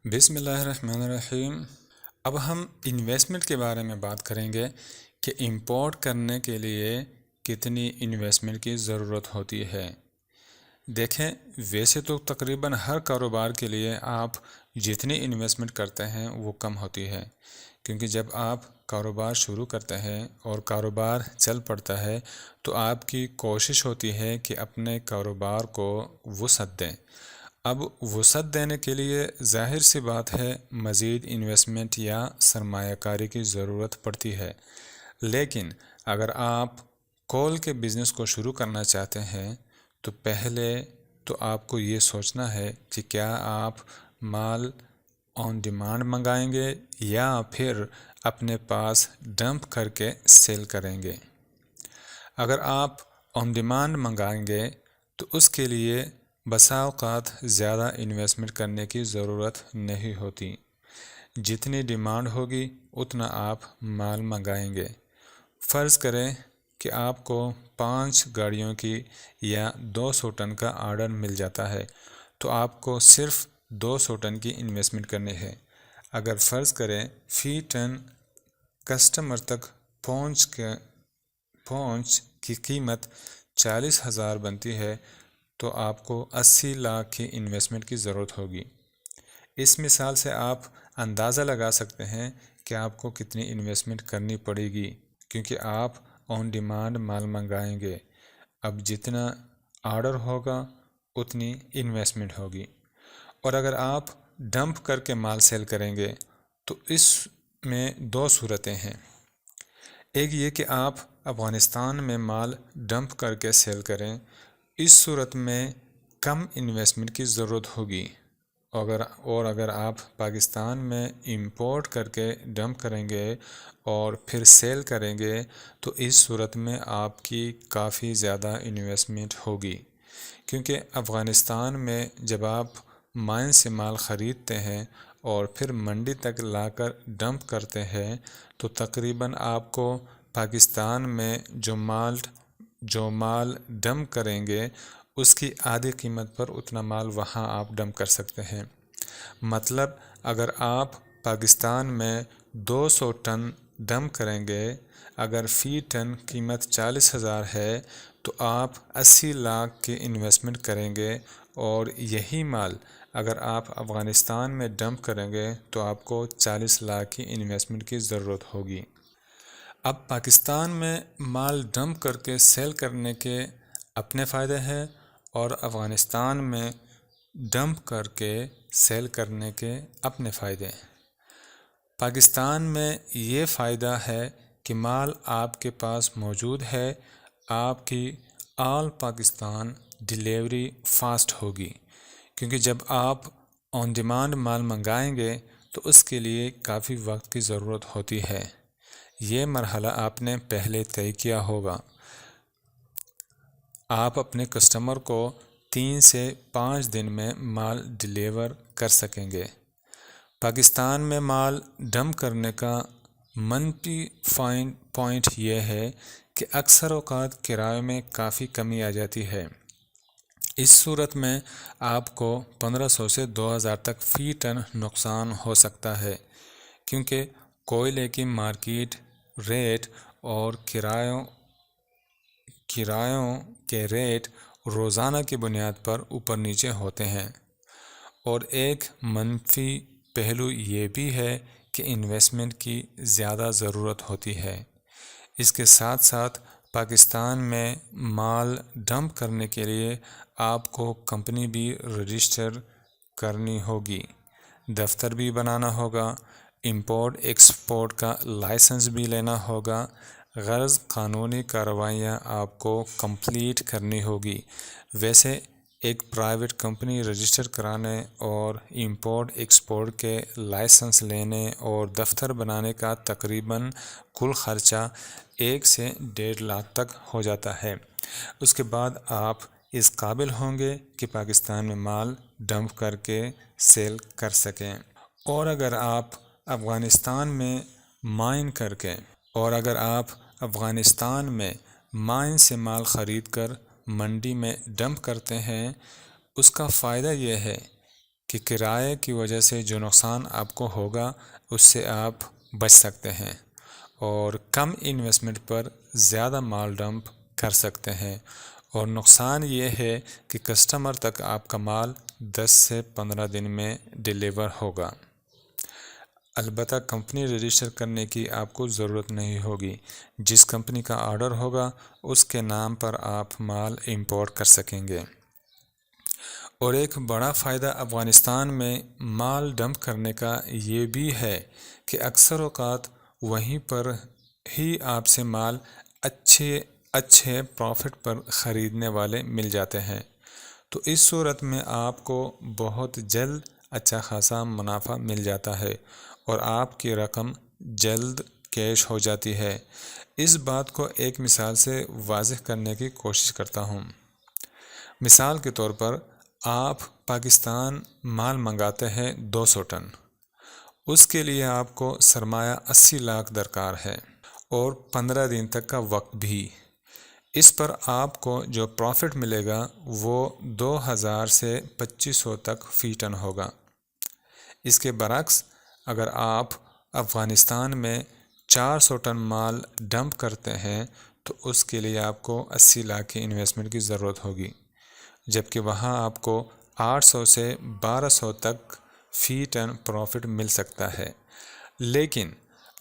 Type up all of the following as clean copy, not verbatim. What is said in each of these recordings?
بسم اللہ الرحمن الرحیم۔ اب ہم انویسٹمنٹ کے بارے میں بات کریں گے کہ امپورٹ کرنے کے لیے کتنی انویسٹمنٹ کی ضرورت ہوتی ہے۔ دیکھیں، ویسے تو تقریباً ہر کاروبار کے لیے آپ جتنی انویسٹمنٹ کرتے ہیں وہ کم ہوتی ہے، کیونکہ جب آپ کاروبار شروع کرتے ہیں اور کاروبار چل پڑتا ہے تو آپ کی کوشش ہوتی ہے کہ اپنے کاروبار کو وسعت دیں۔ اب وسعت دینے کے لیے ظاہر سی بات ہے مزید انویسٹمنٹ یا سرمایہ کاری کی ضرورت پڑتی ہے، لیکن اگر آپ کول کے بزنس کو شروع کرنا چاہتے ہیں تو پہلے تو آپ کو یہ سوچنا ہے کہ کیا آپ مال آن ڈیمانڈ منگائیں گے یا پھر اپنے پاس ڈمپ کر کے سیل کریں گے۔ اگر آپ آن ڈیمانڈ منگائیں گے تو اس کے لیے بسا اوقات زیادہ انویسٹمنٹ کرنے کی ضرورت نہیں ہوتی، جتنی ڈیمانڈ ہوگی اتنا آپ مال منگائیں گے۔ فرض کریں کہ آپ کو 5 گاڑیوں کی یا 200 ٹن کا آرڈر مل جاتا ہے تو آپ کو صرف 200 ٹن کی انویسٹمنٹ کرنی ہے۔ اگر فرض کریں فی ٹن کسٹمر تک پہنچ کی قیمت 40,000 بنتی ہے تو آپ کو 80 لاکھ کی انویسٹمنٹ کی ضرورت ہوگی۔ اس مثال سے آپ اندازہ لگا سکتے ہیں کہ آپ کو کتنی انویسٹمنٹ کرنی پڑے گی، کیونکہ آپ آن ڈیمانڈ مال منگائیں گے۔ اب جتنا آرڈر ہوگا اتنی انویسٹمنٹ ہوگی، اور اگر آپ ڈمپ کر کے مال سیل کریں گے تو اس میں 2 صورتیں ہیں۔ ایک یہ کہ آپ افغانستان میں مال ڈمپ کر کے سیل کریں، اس صورت میں کم انویسٹمنٹ کی ضرورت ہوگی، اور اگر آپ پاکستان میں امپورٹ کر کے ڈمپ کریں گے اور پھر سیل کریں گے تو اس صورت میں آپ کی کافی زیادہ انویسٹمنٹ ہوگی، کیونکہ افغانستان میں جب آپ مائن سے مال خریدتے ہیں اور پھر منڈی تک لا کر ڈمپ کرتے ہیں تو تقریباً آپ کو پاکستان میں جو مال ڈمپ کریں گے اس کی آدھی قیمت پر اتنا مال وہاں آپ ڈمپ کر سکتے ہیں۔ مطلب اگر آپ پاکستان میں 200 ٹن ڈمپ کریں گے، اگر فی ٹن قیمت 40,000 ہے تو آپ 80 لاکھ کی انویسٹمنٹ کریں گے، اور یہی مال اگر آپ افغانستان میں ڈمپ کریں گے تو آپ کو 40 لاکھ کی انویسٹمنٹ کی ضرورت ہوگی۔ اب پاکستان میں مال ڈمپ کر کے سیل کرنے کے اپنے فائدے ہیں اور افغانستان میں ڈمپ کر کے سیل کرنے کے اپنے فائدے ہیں۔ پاکستان میں یہ فائدہ ہے کہ مال آپ کے پاس موجود ہے، آپ کی آل پاکستان ڈیلیوری فاسٹ ہوگی، کیونکہ جب آپ آن ڈیمانڈ مال منگائیں گے تو اس کے لیے کافی وقت کی ضرورت ہوتی ہے۔ یہ مرحلہ آپ نے پہلے طے کیا ہوگا۔ آپ اپنے کسٹمر کو 3 سے 5 دن میں مال ڈیلیور کر سکیں گے۔ پاکستان میں مال ڈمپ کرنے کا منفی پوائنٹ یہ ہے کہ اکثر اوقات کرائے میں کافی کمی آ جاتی ہے۔ اس صورت میں آپ کو 1500 سے 2000 تک فی ٹن نقصان ہو سکتا ہے، کیونکہ کوئلے کی مارکیٹ ریٹ اور کرایوں کے ریٹ روزانہ کی بنیاد پر اوپر نیچے ہوتے ہیں۔ اور ایک منفی پہلو یہ بھی ہے کہ انویسٹمنٹ کی زیادہ ضرورت ہوتی ہے۔ اس کے ساتھ ساتھ پاکستان میں مال ڈمپ کرنے کے لیے آپ کو کمپنی بھی رجسٹر کرنی ہوگی، دفتر بھی بنانا ہوگا، امپورٹ ایکسپورٹ کا لائسنس بھی لینا ہوگا، غرض قانونی کارروائیاں آپ کو کمپلیٹ کرنی ہوگی۔ ویسے ایک پرائیویٹ کمپنی رجسٹر کرانے اور امپورٹ ایکسپورٹ کے لائسنس لینے اور دفتر بنانے کا تقریباً کل خرچہ 1 سے 1.5 لاکھ تک ہو جاتا ہے۔ اس کے بعد آپ اس قابل ہوں گے کہ پاکستان میں مال ڈمپ کر کے سیل کر سکیں۔ اور اگر آپ افغانستان میں مائن سے مال خرید کر منڈی میں ڈمپ کرتے ہیں، اس کا فائدہ یہ ہے کہ کرائے کی وجہ سے جو نقصان آپ کو ہوگا اس سے آپ بچ سکتے ہیں اور کم انویسٹمنٹ پر زیادہ مال ڈمپ کر سکتے ہیں۔ اور نقصان یہ ہے کہ کسٹمر تک آپ کا مال 10 سے 15 دن میں ڈیلیور ہوگا۔ البتہ کمپنی رجسٹر کرنے کی آپ کو ضرورت نہیں ہوگی۔ جس کمپنی کا آرڈر ہوگا اس کے نام پر آپ مال امپورٹ کر سکیں گے۔ اور ایک بڑا فائدہ افغانستان میں مال ڈمپ کرنے کا یہ بھی ہے کہ اکثر اوقات وہیں پر ہی آپ سے مال اچھے پروفٹ پر خریدنے والے مل جاتے ہیں، تو اس صورت میں آپ کو بہت جلد اچھا خاصا منافع مل جاتا ہے اور آپ کی رقم جلد کیش ہو جاتی ہے۔ اس بات کو ایک مثال سے واضح کرنے کی کوشش کرتا ہوں۔ مثال کے طور پر آپ پاکستان مال منگاتے ہیں 200 ٹن، اس کے لیے آپ کو سرمایہ 80 لاکھ درکار ہے اور 15 دن تک کا وقت بھی۔ اس پر آپ کو جو پروفٹ ملے گا وہ 2000 سے 2500 تک فی ٹن ہوگا۔ اس کے برعکس اگر آپ افغانستان میں 400 ٹن مال ڈمپ کرتے ہیں تو اس کے لیے آپ کو 80 لاکھ کی انویسٹمنٹ کی ضرورت ہوگی، جبکہ وہاں آپ کو 800 سے 1200 تک فی ٹن پروفٹ مل سکتا ہے۔ لیکن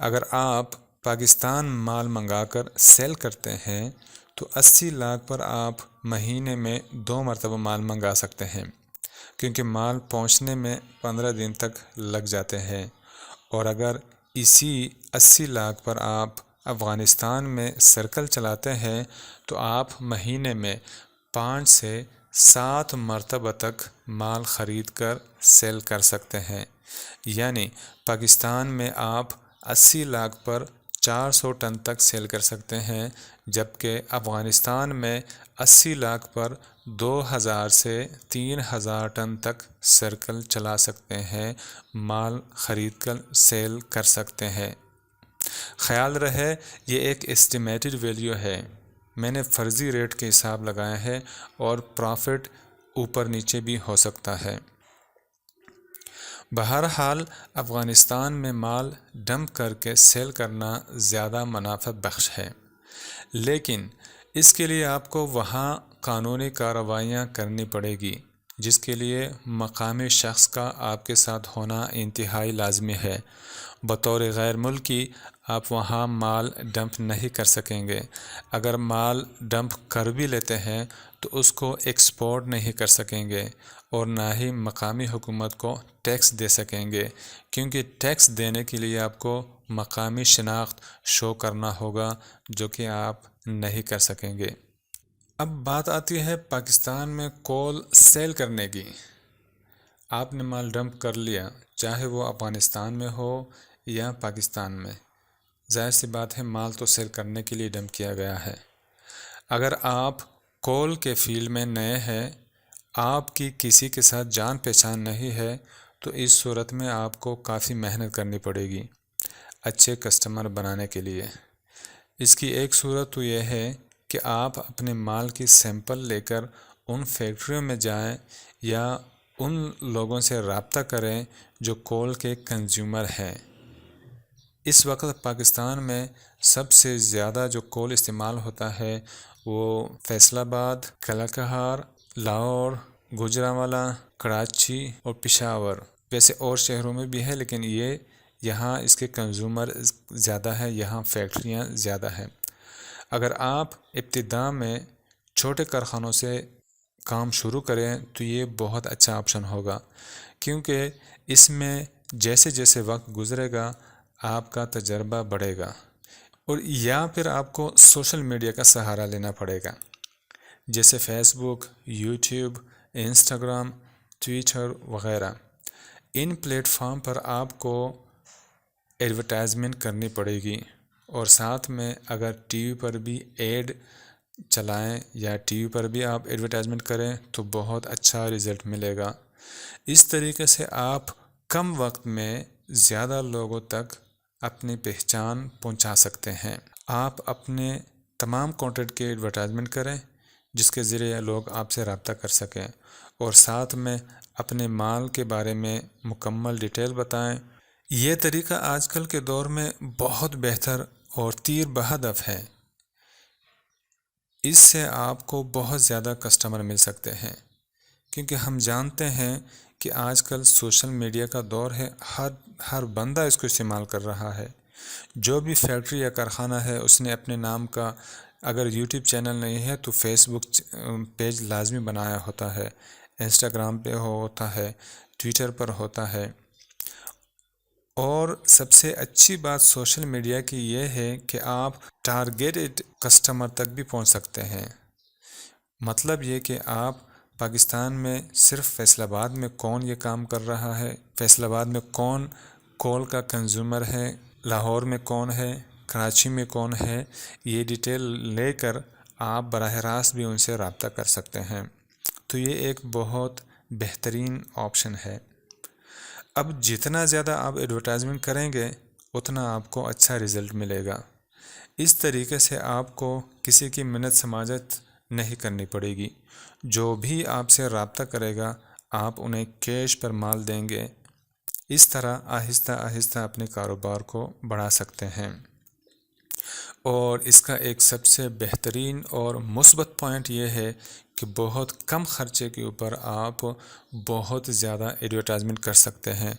اگر آپ پاکستان مال منگا کر سیل کرتے ہیں تو 80 لاکھ پر آپ مہینے میں 2 مرتبہ مال منگا سکتے ہیں، کیونکہ مال پہنچنے میں 15 دن تک لگ جاتے ہیں۔ اور اگر اسی 80 لاکھ پر آپ افغانستان میں سرکل چلاتے ہیں تو آپ مہینے میں 5 سے 7 مرتبہ تک مال خرید کر سیل کر سکتے ہیں۔ یعنی پاکستان میں آپ 80 لاکھ پر 400 ٹن تک سیل کر سکتے ہیں، جبکہ افغانستان میں 80 لاکھ پر 2000 سے 3000 ٹن تک سرکل چلا سکتے ہیں، مال خرید کر سیل کر سکتے ہیں۔ خیال رہے یہ ایک اسٹیمیٹڈ ویلیو ہے، میں نے فرضی ریٹ کے حساب لگایا ہے اور پروفٹ اوپر نیچے بھی ہو سکتا ہے۔ بہرحال افغانستان میں مال ڈمپ کر کے سیل کرنا زیادہ منافع بخش ہے، لیکن اس کے لیے آپ کو وہاں قانونی کارروائیاں کرنی پڑے گی، جس کے لیے مقامی شخص کا آپ کے ساتھ ہونا انتہائی لازمی ہے۔ بطور غیر ملکی آپ وہاں مال ڈمپ نہیں کر سکیں گے۔ اگر مال ڈمپ کر بھی لیتے ہیں تو اس کو ایکسپورٹ نہیں کر سکیں گے اور نہ ہی مقامی حکومت کو ٹیکس دے سکیں گے، کیونکہ ٹیکس دینے کے لیے آپ کو مقامی شناخت شو کرنا ہوگا، جو کہ آپ نہیں کر سکیں گے۔ اب بات آتی ہے پاکستان میں کول سیل کرنے کی۔ آپ نے مال ڈمپ کر لیا، چاہے وہ افغانستان میں ہو یا پاکستان میں، ظاہر سی بات ہے مال تو سیل کرنے کے لیے ڈمپ کیا گیا ہے۔ اگر آپ کول کے فیلڈ میں نئے ہیں، آپ کی کسی کے ساتھ جان پہچان نہیں ہے، تو اس صورت میں آپ کو کافی محنت کرنی پڑے گی اچھے کسٹمر بنانے کے لیے۔ اس کی ایک صورت تو یہ ہے کہ آپ اپنے مال کی سیمپل لے کر ان فیکٹریوں میں جائیں یا ان لوگوں سے رابطہ کریں جو کول کے کنزیومر ہیں۔ اس وقت پاکستان میں سب سے زیادہ جو کول استعمال ہوتا ہے وہ فیصل آباد، کلاکہار، لاہور، گوجرانوالہ، کراچی اور پشاور، ویسے اور شہروں میں بھی ہے لیکن یہاں اس کے کنزیومر زیادہ ہے، یہاں فیکٹریاں زیادہ ہیں۔ اگر آپ ابتدا میں چھوٹے کارخانوں سے کام شروع کریں تو یہ بہت اچھا آپشن ہوگا، کیونکہ اس میں جیسے جیسے وقت گزرے گا آپ کا تجربہ بڑھے گا، اور یا پھر آپ کو سوشل میڈیا کا سہارا لینا پڑے گا، جیسے فیس بک، یوٹیوب، انسٹاگرام، ٹویٹر وغیرہ۔ ان پلیٹ فارم پر آپ کو ایڈورٹائزمنٹ کرنی پڑے گی، اور ساتھ میں اگر ٹی وی پر بھی ایڈ چلائیں یا ٹی وی پر بھی آپ ایڈورٹائزمنٹ کریں تو بہت اچھا رزلٹ ملے گا۔ اس طریقے سے آپ کم وقت میں زیادہ لوگوں تک اپنی پہچان پہنچا سکتے ہیں۔ آپ اپنے تمام کانٹینٹ کی ایڈورٹائزمنٹ کریں جس کے ذریعے لوگ آپ سے رابطہ کر سکیں، اور ساتھ میں اپنے مال کے بارے میں مکمل ڈیٹیل بتائیں۔ یہ طریقہ آج کل کے دور میں بہت بہتر اور تیر بہدف ہے۔ اس سے آپ کو بہت زیادہ کسٹمر مل سکتے ہیں، کیونکہ ہم جانتے ہیں کہ آج کل سوشل میڈیا کا دور ہے، ہر بندہ اس کو استعمال کر رہا ہے۔ جو بھی فیکٹری یا کارخانہ ہے اس نے اپنے نام کا اگر یوٹیوب چینل نہیں ہے تو فیس بک پیج لازمی بنایا ہوتا ہے، انسٹاگرام پہ ہوتا ہے، ٹویٹر پر ہوتا ہے۔ اور سب سے اچھی بات سوشل میڈیا کی یہ ہے کہ آپ ٹارگیٹڈ کسٹمر تک بھی پہنچ سکتے ہیں۔ مطلب یہ کہ آپ پاکستان میں صرف فیصل آباد میں کون یہ کام کر رہا ہے، فیصل آباد میں کون کال کا کنزیومر ہے، لاہور میں کون ہے، کراچی میں کون ہے، یہ ڈیٹیل لے کر آپ براہ راست بھی ان سے رابطہ کر سکتے ہیں۔ تو یہ ایک بہت بہترین آپشن ہے۔ اب جتنا زیادہ آپ ایڈورٹائزمنٹ کریں گے اتنا آپ کو اچھا رزلٹ ملے گا۔ اس طریقے سے آپ کو کسی کی منت سماجت نہیں کرنی پڑے گی۔ جو بھی آپ سے رابطہ کرے گا آپ انہیں کیش پر مال دیں گے۔ اس طرح آہستہ آہستہ اپنے کاروبار کو بڑھا سکتے ہیں۔ اور اس کا ایک سب سے بہترین اور مثبت پوائنٹ یہ ہے کہ بہت کم خرچے کے اوپر آپ بہت زیادہ ایڈورٹائزمنٹ کر سکتے ہیں۔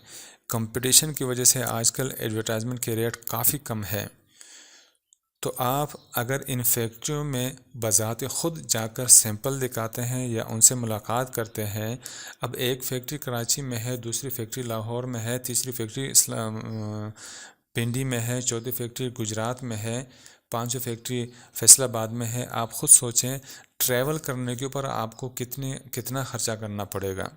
کمپٹیشن کی وجہ سے آج کل ایڈورٹائزمنٹ کے ریٹ کافی کم ہے۔ تو آپ اگر ان فیکٹریوں میں بذات خود جا کر سیمپل دکھاتے ہیں یا ان سے ملاقات کرتے ہیں، اب ایک فیکٹری کراچی میں ہے، دوسری فیکٹری لاہور میں ہے، تیسری فیکٹری پنڈی میں ہے، چوتھی فیکٹری گجرات میں ہے، پانچویں فیکٹری فیصل آباد میں ہے۔ آپ خود سوچیں ٹریول کرنے کے اوپر آپ کو کتنا خرچہ کرنا پڑے گا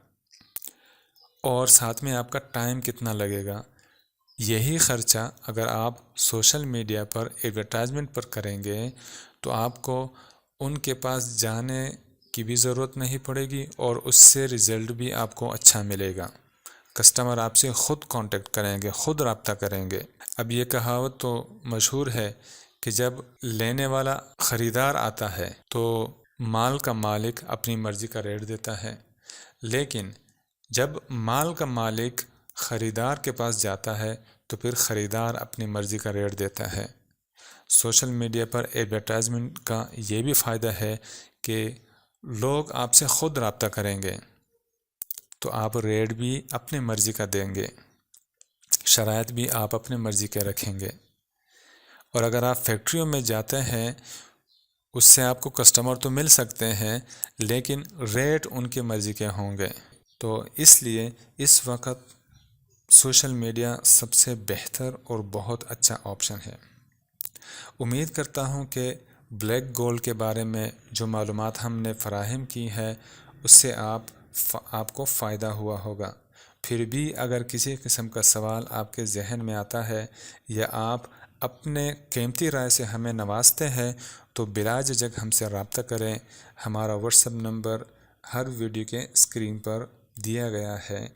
اور ساتھ میں آپ کا ٹائم کتنا لگے گا۔ یہی خرچہ اگر آپ سوشل میڈیا پر ایڈورٹائزمنٹ پر کریں گے تو آپ کو ان کے پاس جانے کی بھی ضرورت نہیں پڑے گی اور اس سے رزلٹ بھی آپ کو اچھا ملے گا۔ کسٹمر آپ سے خود کانٹیکٹ کریں گے، خود رابطہ کریں گے۔ اب یہ کہاوت تو مشہور ہے کہ جب لینے والا خریدار آتا ہے تو مال کا مالک اپنی مرضی کا ریٹ دیتا ہے، لیکن جب مال کا مالک خریدار کے پاس جاتا ہے تو پھر خریدار اپنی مرضی کا ریٹ دیتا ہے۔ سوشل میڈیا پر ایڈورٹائزمنٹ کا یہ بھی فائدہ ہے کہ لوگ آپ سے خود رابطہ کریں گے تو آپ ریٹ بھی اپنی مرضی کا دیں گے، شرائط بھی آپ اپنی مرضی کے رکھیں گے۔ اور اگر آپ فیکٹریوں میں جاتے ہیں اس سے آپ کو کسٹمر تو مل سکتے ہیں لیکن ریٹ ان کی مرضی کے ہوں گے۔ تو اس لیے اس وقت سوشل میڈیا سب سے بہتر اور بہت اچھا آپشن ہے۔ امید کرتا ہوں کہ بلیک گولڈ کے بارے میں جو معلومات ہم نے فراہم کی ہے اس سے آپ کو فائدہ ہوا ہوگا۔ پھر بھی اگر کسی قسم کا سوال آپ کے ذہن میں آتا ہے یا آپ اپنے قیمتی رائے سے ہمیں نوازتے ہیں تو بلا جھجک ہم سے رابطہ کریں۔ ہمارا واٹس ایپ نمبر ہر ویڈیو کے اسکرین پر دیا گیا ہے۔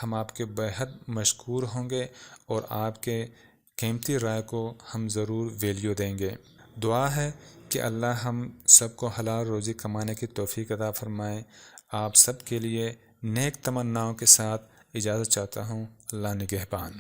ہم آپ کے بہت مشکور ہوں گے اور آپ کے قیمتی رائے کو ہم ضرور ویلیو دیں گے۔ دعا ہے کہ اللہ ہم سب کو حلال روزی کمانے کی توفیق عطا فرمائے۔ آپ سب کے لیے نیک تمناؤں کے ساتھ اجازت چاہتا ہوں۔ اللہ نگہبان۔